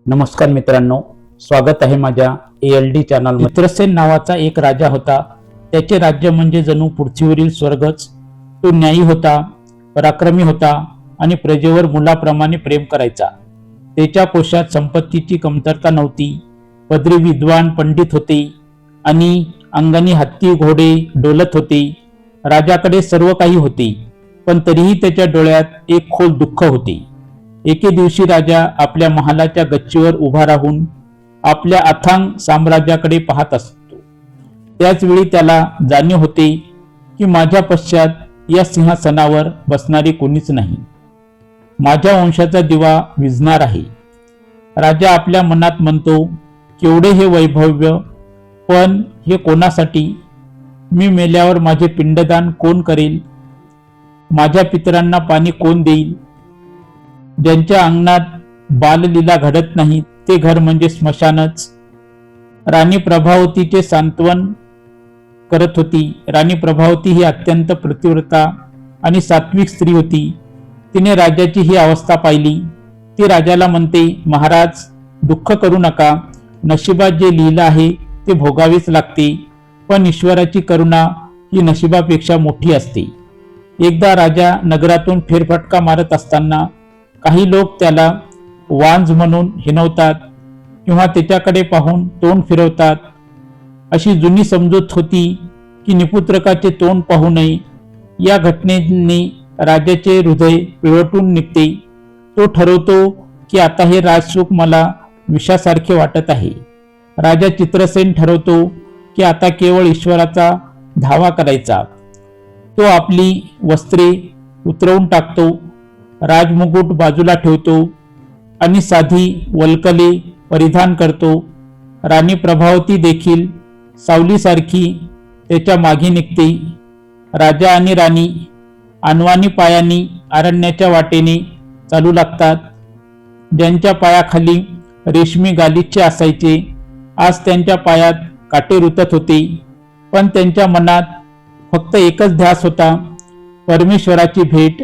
नमस्कार मित्रांनो, स्वागत आहे माझ्या ALD चॅनल। चित्रसेन नावाचा एक राजा होता। त्याचे राज्य म्हणजे जणू पृथ्वीवरील स्वर्गच। तो न्यायी होता, पराक्रमी होता आणि प्रजेवर मुलाप्रमाणे प्रेम करायचा। त्याच्या कोशात संपत्तीची कमतरता नव्हती। पदरी विद्वान पंडित होते आणि अंगानी हत्ती घोडे डोलत होते। राजाकडे सर्व काही होते, पण तरीही त्याच्या डोळ्यात एक खोल दुःख होते। एके दिवशी राजा आपल्या महालाच्या गच्चीवर उभा राहून आपल्या अथांग साम्राज्याकडे पाहत असतो। त्याच वेळी त्याला जाणीव होते की माझ्या पश्चात या सिंहासनावर बसणारे कोणीच नाही। माझ्या वंशाचा दिवा विझणार आहे। राजा आपल्या मनात म्हणतो, केवढे हे वैभव, पण हे कोणासाठी? मी मेल्यावर माझे पिंडदान कोण करेल? माझ्या पितरांना पाणी कोण देईल? ज्यांच्या अंगणात बाललीला घडत नाही ते घर म्हणजे स्मशानच। राणी प्रभावतीचे सांत्वन करत होती। राणी प्रभावती ही अत्यंत पतिव्रता आणि सात्विक स्त्री होती। तिने राजाची ही अवस्था पाहिली। ती राजाला म्हणते, महाराज, दुःख करू नका। नशिबात जे लिहिलं आहे ते भोगावेच लागते, पण ईश्वराची करुणा ही नशिबापेक्षा मोठी असते। एकदा राजा नगरातून फेरफटका मारत असताना काही लोक त्याला वांझ म्हणून हिणवतात किंवा त्याच्याकडे पाहून तोंड फिरवतात। अशी जुनी समजूत होती की निपुत्रकाचे तोंड पाहू नये। या घटनेने राजाचे हृदय पिळवटून निघते। तो ठरवतो की आता हे राजसुख मला विषासारखे वाटत आहे। राजा चित्रसेन ठरवतो की आता केवळ ईश्वराचा धावा करायचा। तो आपली वस्त्रे उतरवून टाकतो, राजमुकुट बाजूला ठेवतो आणि साधी वल्कले परिधान करतो। राणी प्रभावती देखील सावलीसारखी त्याच्या मागे निघते। राजा आणि राणी अनवाणी पायांनी अरण्याच्या वाटेने चालू लागतात। ज्यांच्या पायाखाली रेशमी गालिचे असायचे, आज त्यांच्या पायात काटे रुतत होते, पण त्यांच्या मनात फक्त एकच ध्यास होता, परमेश्वराची भेट।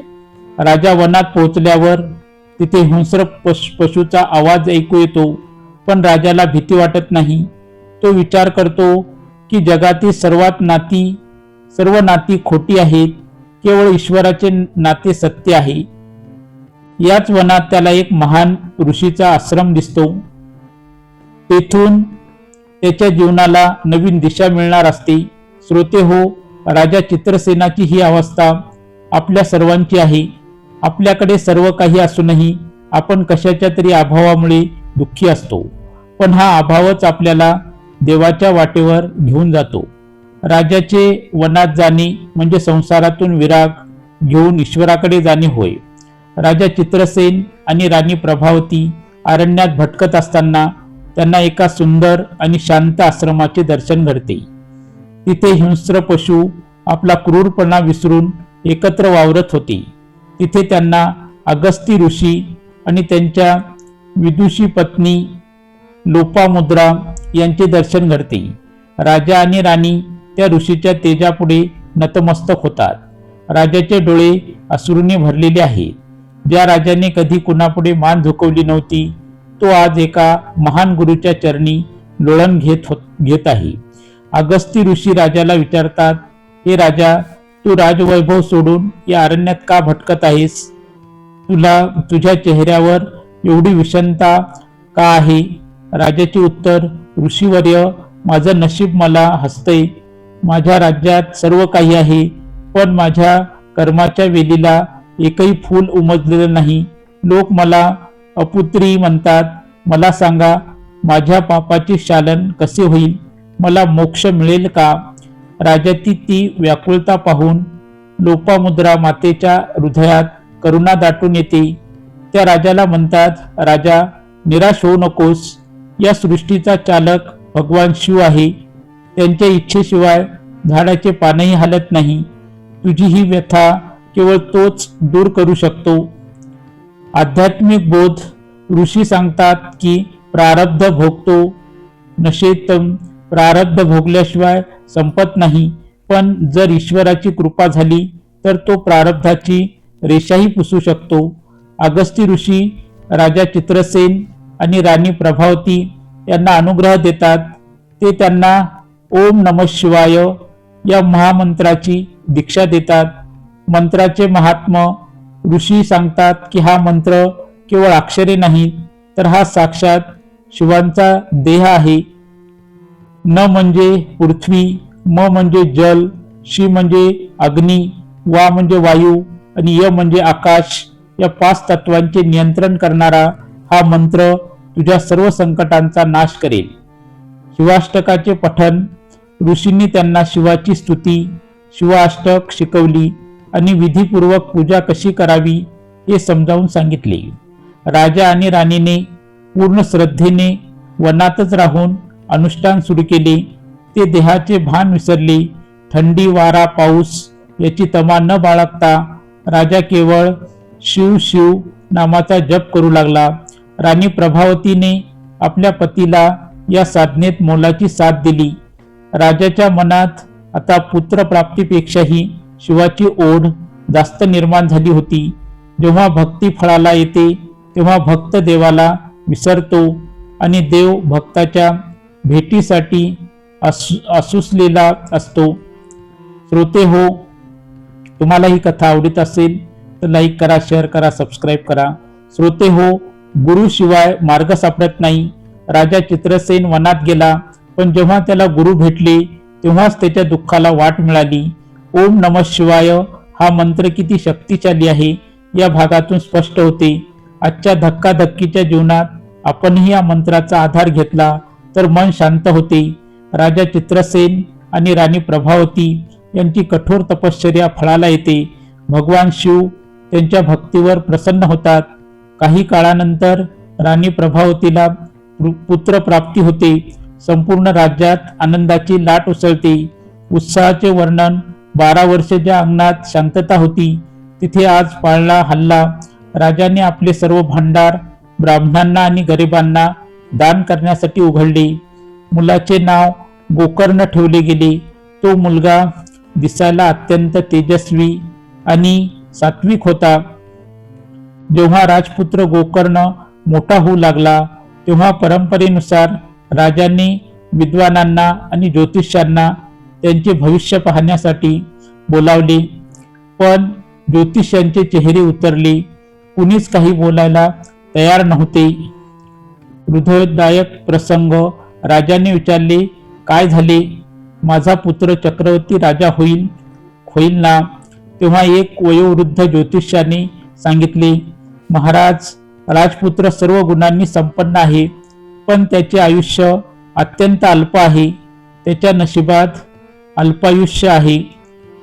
राजा वनात पोहोचल्यावर तिथे हिंस्र पशूचा आवाज ऐकू येतो, पण राजाला भीती वाटत नाही। तो विचार करतो की जगातील सर्व नाती खोटी आहेत, केवळ ईश्वराचे नाते सत्य आहे। याच वनात त्याला एक महान ऋषीचा आश्रम दिसतो। तेथून त्याच्या जीवनाला नवीन दिशा मिळणार असते। श्रोते हो, राजा चित्रसेनाची ही अवस्था आपल्या सर्वांची आहे। आपल्याकडे सर्व काही असूनही आपण कशाच्या तरी अभावामुळे दुःखी असतो, पण हा अभावच आपल्याला देवाच्या वाटेवर घेऊन जातो। राजाचे वनात जाणे म्हणजे संसारातून विराग घेऊन ईश्वराकडे जाणे होय। राजा चित्रसेन आणि राणी प्रभावती अरण्यात भटकत असताना त्यांना एका सुंदर आणि शांत आश्रमाचे दर्शन घडते। तिथे हिंस्र पशु आपला क्रूरपणा विसरून एकत्र वावरत होते। तिथे त्यांना अगस्ती ऋषी आणि त्यांच्या विदुषी पत्नी लोपामुद्रा यांचे दर्शन घडते। राजा आणि राणी त्या ऋषीच्या तेजापुढे नतमस्तक होतात। राजाचे डोळे अश्रूने भरलेले आहेत। ज्या राजाने कधी कुणापुढे मान झुकवली नव्हती, तो आज एका महान गुरुच्या चरणी लोळण घेत आहे। अगस्ती ऋषी राजाला विचारतात, हे राजा, तू राजवैभव सोडून या अरण्यात का भटकत आहेस? तुझ्या चेहऱ्यावर एवढी विषण्णता का आहे? राजाचे उत्तर, ऋषीवर्य, माझं नशीब मला हसतंय। माझ्या राज्यात सर्व काही आहे, पण माझ्या कर्माच्या वेलीला एकही फूल उमजलेलं नाही। लोक मला अपुत्री म्हणतात। मला सांगा, माझ्या पापाचे शालन कसे होईल? मला मोक्ष मिळेल का? राजाची ती व्याकुळता पाहून लोपामुद्रा मातेच्या हृदयात करुणा दाटून येते। त्या राजाला म्हणतात, राजा, निराश होऊ नकोस। या सृष्टीचा चालक भगवान शिव आहे। त्यांच्या इच्छेशिवाय झाडाचे पानही हलत नाही। तुझी ही व्यथा केवळ तोच दूर करू शकतो। आध्यात्मिक बोध ऋषी सांगतात की प्रारब्ध भोगतो नशेतम, प्रारब्ध भोगल्याशिवाय संपत नाही, पण जर ईश्वराची कृपा झाली तर तो प्रारब्धाची रेषाही पुसू शकतो। अगस्ती ऋषी राजा चित्रसेन आणि राणी प्रभावती यांना अनुग्रह देतात. ते त्यांना ओम नमः शिवाय या महामंत्राची दीक्षा देतात. मंत्राचे महात्म्य ऋषी सांगतात की हा मंत्र केवळ अक्षरे नाही, तर हा साक्षात शिवांचा देह आहे. न म्हणजे पृथ्वी, म म्हणजे जल, शी म्हणजे अग्नी, वा म्हणजे वायू आणि य म्हणजे आकाश या 5 तत्वांचे नियंत्रण करणारा हा मंत्र तुझ्या सर्व संकटांचा नाश करेल. शिवाष्टकाचे पठण ऋषींनी त्यांना शिवाची स्तुती, शिवाष्टक शिकवली आणि विधीपूर्वक पूजा कशी करावी हे समजावून सांगितले. राजा आणि राणीने पूर्ण श्रद्धेने वनातच राहून अनुष्ठान सुरू केले. ते देहाचे भान विसरले. थंडी, वारा, पाऊस याची तमा न बाळगता राजा केवळ शिव शिव नामाचा जप करू लागला. राणी प्रभावतीने आपल्या पतीला या साधनेत मोलाची साथ दिली. राजाच्या मनात आता पुत्रप्राप्तीपेक्षाही शिवाची ओढ जास्त निर्माण झाली होती. जेव्हा भक्ती फळाला येते तेव्हा भक्त देवाला विसरतो आणि देव भक्ताच्या भेटीसाठी आसुसलेला असतो. श्रोते हो, तुम्हाला ही कथा आवडत असेल तर लाईक करा, शेअर करा, सबस्क्राईब करा. श्रोते हो, गुरु शिवाय मार्ग सापडत नाही. राजा चित्रसेन वनात गेला, पण जेव्हा त्याला गुरु भेटले तेव्हाच त्याच्या दुःखाला वाट मिळाली. ओम नमः शिवाय हा मंत्र किती शक्तिशाली आहे या भागातून स्पष्ट होते. आजच्या धक्काधक्कीच्या जीवनात आपणही या मंत्राचा आधार घेतला तर मन शांत होते. राजा चित्रसेन आणि राणी प्रभावती यांची कठोर तपश्चर्या फळाला येते. भगवान शिव त्यांच्या भक्तीवर प्रसन्न होतात. काही काळानंतर राणी प्रभावतीला पुत्र प्राप्ती होते. संपूर्ण राज्यात आनंदाची लाट उसळते. उत्साहाचे वर्णन. 12 वर्षे ज्या अंगणात शांतता होती तिथे आज पाळणा हल्ला. राजाने आपले सर्व भांडार ब्राह्मणांना आणि गरिबांना दान करण्यासाठी उघडले. मुलाचे नाव गोकर्ण ठेवले गेले. तो मुलगा दिसायला अत्यंत तेजस्वी आणि सात्विक होता. जेव्हा राजपुत्र गोकर्ण मोठा होऊ लागला तेव्हा परंपरेनुसार राजाने विद्वानांना आणि ज्योतिष्यांना त्यांचे भविष्य पाहण्यासाठी बोलावले. पण ज्योतिष्यांचे चेहरे उतरले. कुणीच काही बोलायला तयार नव्हते. हृदयदायक प्रसंग. राजाने विचारले, काय झाले? माझा पुत्र चक्रवर्ती राजा होईल ना? तेव्हा एक वयोवृद्ध ज्योतिष्याने सांगितले, महाराज, राजपुत्र सर्व गुणांनी संपन्न आहे, पण त्याचे आयुष्य अत्यंत अल्प आहे. त्याच्या नशिबात अल्पायुष्य आहे.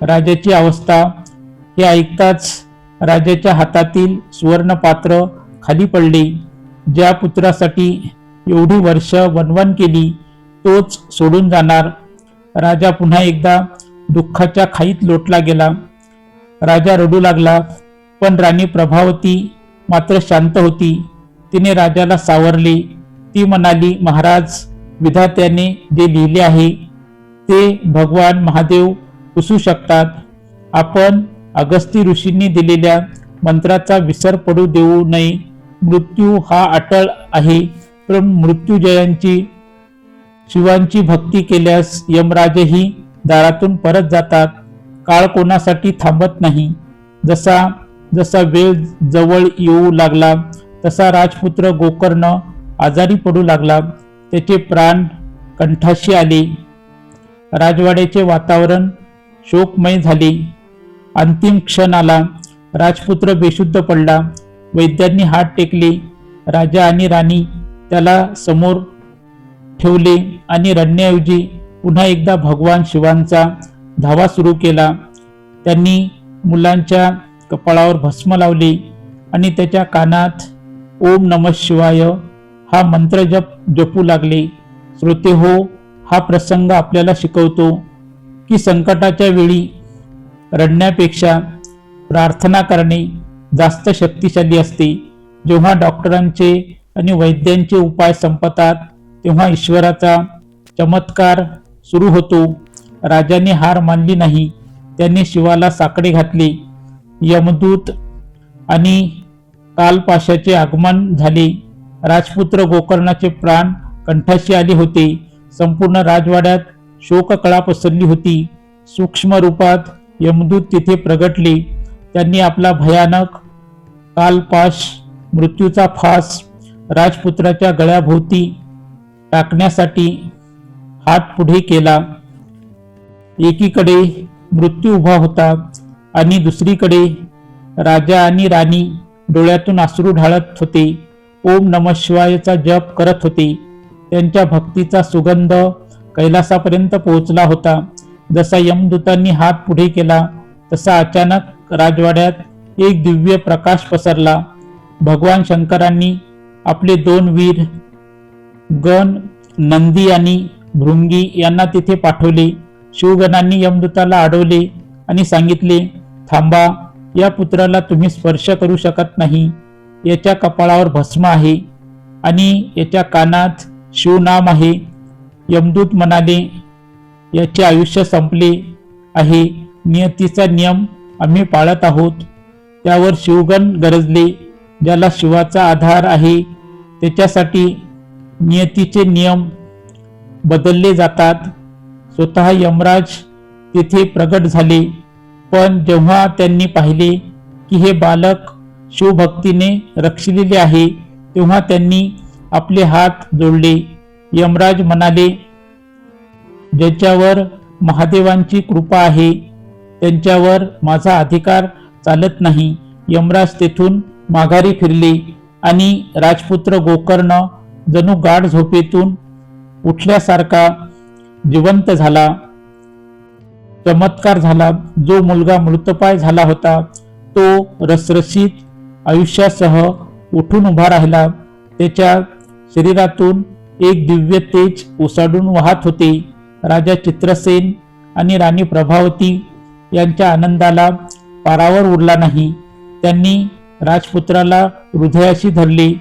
राजाची अवस्था हे ऐकताच राजाच्या हातातील सुवर्णपात्र खाली पडले. ज्या पुत्रासाठी एवढी वर्ष वणवण केली तोच सोडून जाणार. राजा पुन्हा एकदा दुःखाच्या खाईत लोटला गेला. राजा रडू लागला, पण राणी प्रभावती मात्र शांत होती. तिने राजाला सावरले. ती म्हणाली, महाराज, विधात्याने जे लिहिले आहे ते भगवान महादेव पुसू शकतात. आपण अगस्ती ऋषींनी दिलेल्या मंत्राचा विसर पडू देऊ नये. मृत्यू हा अटळ आहे, पण मृत्युंजयांची शिवांची भक्ती केल्यास यमराजही दारातून परत जातात. काळ कोणासाठी थांबत नाही. जसा जसा वेळ जवळ येऊ लागला तसा राजपुत्र गोकर्ण आजारी पडू लागला. त्याचे प्राण कंठाशी आले. राजवाड्याचे वातावरण शोकमय झाले. अंतिम क्षण आला. राजपुत्र बेशुद्ध पडला. वैद्यांनी हात टेकले. राजा आणि राणी त्याला समोर ठेवले आणि रडण्याऐवजी पुन्हा एकदा भगवान शिवांचा धावा सुरू केला. त्यांनी मुलांच्या कपाळावर भस्म लावले आणि त्याच्या कानात ओम नमः शिवाय हा मंत्र जपू लागले. श्रोते हो, हा प्रसंग आपल्याला शिकवतो की संकटाच्या वेळी रडण्यापेक्षा प्रार्थना करणे जास्त शक्तिशाली असते. जेव्हा डॉक्टरांचे आणि वैद्यांचे उपाय संपतात तेव्हा ईश्वराचा चमत्कार सुरू होतो. राजाने हार मानली नाही. त्याने शिवाला साकडे घातले. यमदूत आणि कालपाशाचे आगमन झाले. राजपुत्र गोकर्णाचे प्राण कंठाशी आले होते. संपूर्ण राजवाड्यात शोककळा पसरली होती. सूक्ष्म रूपात यमदूत तिथे प्रगटले. त्यांनी आपला भयानक कालपाश, मृत्यूचा फास राजपुत्राच्या गळ्याभोवती टाकण्यासाठी हात पुढे केला. एकीकडे मृत्यू उभा होता आणि दुसरीकडे राजा आणि राणी डोळ्यातून अश्रू ढाळत होते. ओम नमः शिवायचा जप करत होते. त्यांच्या भक्तीचा सुगंध कैलासापर्यंत पोहोचला होता. जसा यमदूतांनी हात पुढे केला तसा अचानक राजवाड्यात एक दिव्य प्रकाश पसरला. भगवान शंकरांनी आपले 2 वीर गण नंदी आणि भृंगी यांना तिथे पाठवले. शिवगणांनी यमदूताला अडवले आणि सांगितले, थांबा, या पुत्राला तुम्ही स्पर्श करू शकत नाही. याच्या कपाळावर भस्म आहे आणि याच्या कानात शिवनाम आहे. यमदूत म्हणाले, याचे आयुष्य संपले आहे. नियतीचा नियम आम्ही पाळत आहोत. त्यावर शिवगण गरजले, ज्याला शिवाचा आधार आहे त्याच्यासाठी नियतीचे नियम बदलले जातात. स्वतः यमराज तिथे प्रगट झाले. पण जेव्हा त्यांनी पाहिले की हे बालक शिवभक्तीने रक्षिलेले आहे तेव्हा त्यांनी आपले हात जोडले. यमराज म्हणाले, ज्याच्यावर महादेवांची कृपा आहे त्यांच्यावर माझा अधिकार चालत नाही. यमराज तेथून माघारी फिरले आणि राजपुत्र गोकर्ण जणू गाढ झोपेतून उठल्यासारखा जिवंत झाला. चमत्कार झाला. जो मुलगा मृतपाय झाला होता तो रसरशीत आयुष्यासह उठून उभा राहिला. त्याच्या शरीरातून एक दिव्य तेज ओसाडून वाहत होते. राजा चित्रसेन आणि राणी प्रभावती यांच्या आनंदाला पारावर उरला नाही. त्यांनी राजपुत्राला हृदयाशी धरले.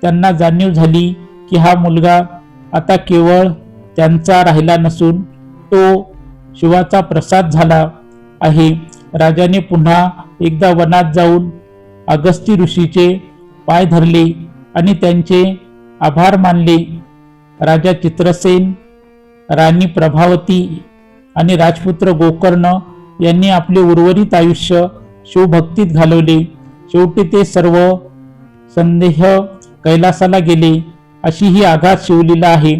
त्यांना जाणीव झाली की हा मुलगा आता केवळ त्यांचा राहिला नसून तो शिवाचा प्रसाद झाला आहे. राजाने पुन्हा एकदा वनात जाऊन अगस्ती ऋषीचे पाय धरले आणि त्यांचे आभार मानले. राजा चित्रसेन, राणी प्रभावती आणि राजपुत्र गोकर्ण यांनी आपले उर्वरित आयुष्य शिवभक्तीत घालवले. शेवटी ते सर्व संदेह कैलासाला गेले. अशी ही आघात शिवलीला आहे.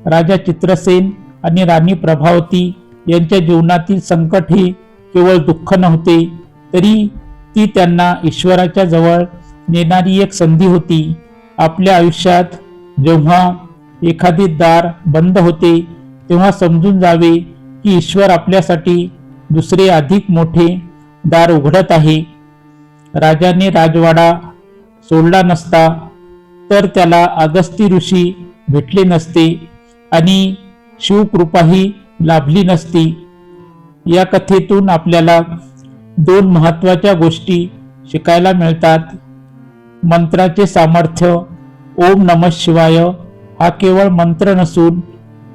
राजा चित्रसेन आणि राणी प्रभावती यांच्या जीवनातील संकट हे केवळ दुःख नव्हते, तरी ती त्यांना ईश्वराच्या जवळ नेणारी एक संधी होती. आपल्या आयुष्यात जेव्हा एखादे दार बंद होते तेव्हा समजून जावे की ईश्वर आपल्यासाठी दुसरे अधिक मोठे दार उघडत आहे. राजाने राजवाडा सोडला नसता तर त्याला अगस्ती ऋषी भेटले नसते आणि शिवकृपाही लाभली नसती. या कथेतून आपल्याला 2 महत्त्वाच्या गोष्टी शिकायला मिळतात. मंत्राचे सामर्थ्य. ओम नमः शिवाय हा केवळ मंत्र नसून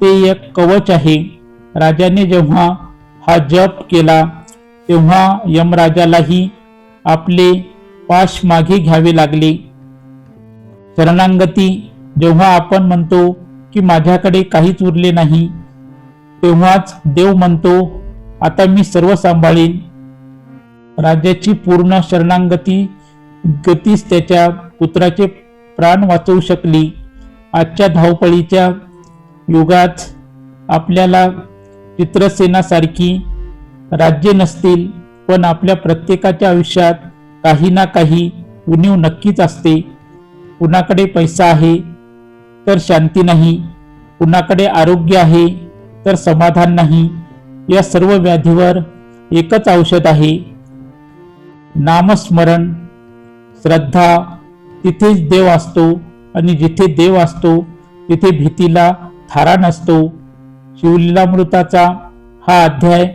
ते एक कवच आहे. राजाने जेव्हा हा जप केला तेव्हा यमराजालाही आपले पाश मागे घ्यावे लागले. शरणागती. जेव्हा आपण म्हणतो की माझ्याकडे काहीच उरले नाही तेव्हाच देव म्हणतो, आता मी सर्व सांभाळीन. राजाची पूर्ण शरणागती गतीच त्याच्या पुत्राचे प्राण वाचवू शकली. आजच्या धावपळीच्या युगात आपल्याला चित्रसेनासारखी राज्ये नसतील, पण आपल्या प्रत्येकाच्या आयुष्यात काही ना काही उणीव नक्कीच असते. कुणाकडे पैसा आहे तर शांती नाही, कुणाकडे आरोग्य आहे तर समाधान नाही. या सर्व व्याधीवर एकच औषध आहे, नामस्मरण. श्रद्धा. तिथेच देव असतो आणि जिथे देव असतो तिथे भीतीला थारा नसतो. शिवलीलामृताचा हा अध्याय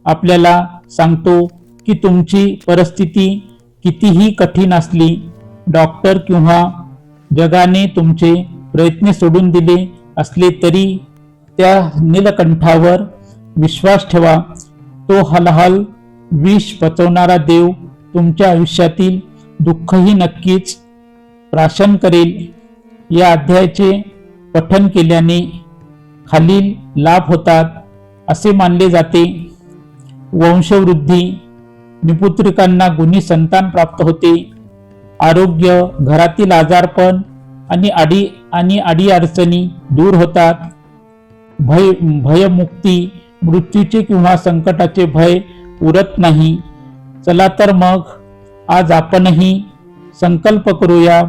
आपल्याला सांगतो की तुमची परिस्थिती कितीही कठीण असली, डॉक्टर किंवा जगाने तुमचे प्रयत्न सोडून दिले असले तरी त्या नीलकंठावर विश्वास ठेवा. तो हलाहल विष पचवणारा देव तुमच्या आयुष्यातील दुःखही नक्कीच प्राशन करेल. या अध्यायाचे पठन केल्याने खालील लाभ होतात असे मानले जाते. वंशवृद्धी, निपुत्रिकांना गुणी संतान प्राप्त होते. आरोग्य, घरातील आजारपण आणि अडीअडचणी दूर होतात. भयमुक्ती, मृत्यूचे किंवा संकटाचे भय उरत नाही. चला तर मग आज आपणही संकल्प करूया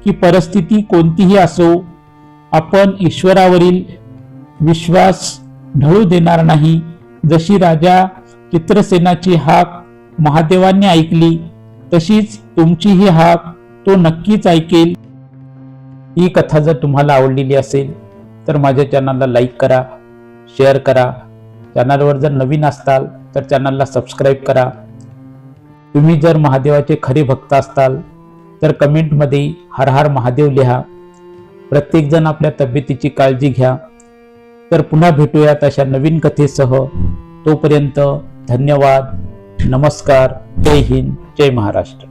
की परिस्थिती कोणतीही असो, आपण ईश्वरावरील विश्वास ढळू देणार नाही. जशी राजा चित्रसेनाची हाक महादेवाने ऐकली, तशीच तुमची ही हाक तो नक्कीच ऐकेल. ही कथा जर तुम्हाला आवडलेली असेल तर माझ्या चॅनलला लाईक करा, शेअर करा. चॅनलवर जर नवीन असताल तर चॅनलला सबस्क्राईब करा. तुम्ही जर महादेवाचे खरे भक्त असताल तर कमेंटमध्ये हर हर महादेव लिहा. प्रत्येकजण आपल्या तब्येतीची काळजी घ्या. तर पुन्हा भेटूयात अशा नवीन कथेसह. तोपर्यंत धन्यवाद, नमस्कार, जय हिंद, जय महाराष्ट्र.